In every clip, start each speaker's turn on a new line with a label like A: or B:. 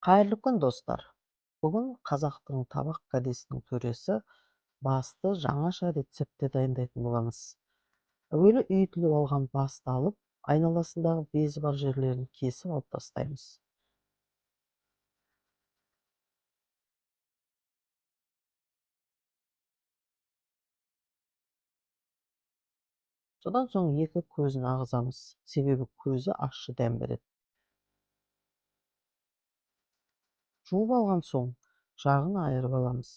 A: Кайырлы күн, достар. Бүгін қазақтың табақ кәдесінің төресі басты жаңаша рецептте дайындайтын боламыз. Әуелі үйітіліп алған басты алып, айналасындағы безі бар жерлерін кесіп алып тастаймыз. Содан соң екі көзін ағызамыз, себебі көзі ащы дәм береді. Жуып алған соң жағын айырып аламыз.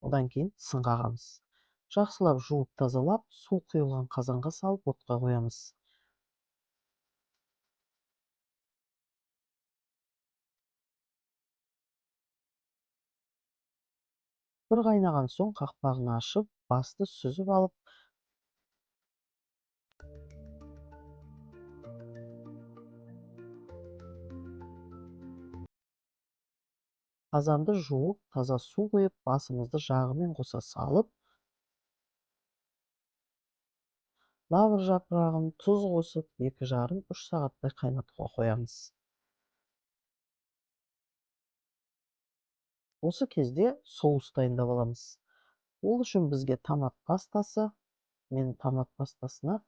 A: Одан кейін тісін қағамыз. Жақсылап жуып тазалап, су құйылған қазанға салып отқа қоямыз. Бір қайнаған соң қақпағын ашып, басты сүзіп алып, қазанды жуып, таза су құйып, басымызды жағымен қоса салып, лавр жапырағын, тұз қосып, 2,5-3 сағаттай қайнатуға қоямыз. Осы кезде соус дайындап аламыз. Ол үшін бізге томат пастасы, мен томат пастасына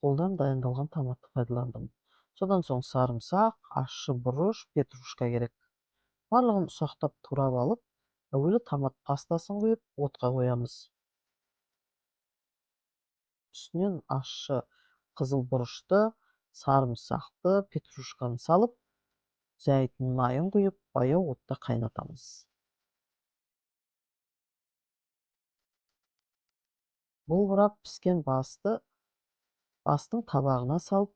A: қолдан дайындалған томатты пайдаландым. Содан соң сарымсақ, ащы бұрыш, петрушка керек. Барлығын ұсақтап турап алып, әуелі томат пастасын құйып, отқа қоямыз. Үстінен ащы қызыл бұрышты, сарымсақты, петрушканы салып, зәйтүн майын құйып, баяу отта қайнатамыз. Бұлғырап піскен бастың табағына салып,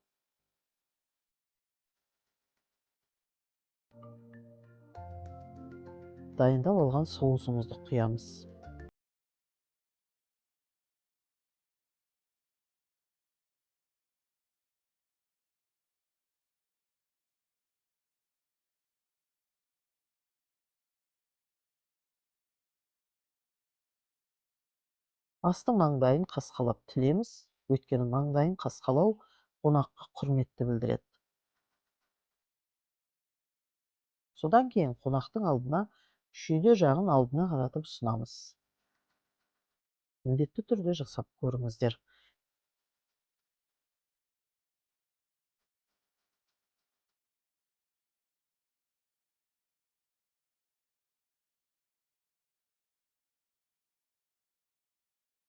A: дайындап алған соусымызды құямыз. Бастың маңдайын қасқалап тілеміз, өйткені маңдайын қасқалау қонаққа құрметті білдіреді. Содан кейін қонақтың алдына шүйде жағын алдына қаратып ұсынамыз. Міндетті түрде жасап көріңіздер.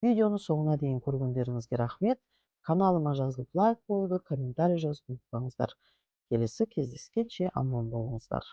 A: Видеоны соңына дейін көргендеріңізге рахмет. Каналыма жазылып лайк қоюды, комментарий жазуды ұмытпаңыздар. Келесі кездескенше аман болыңыздар.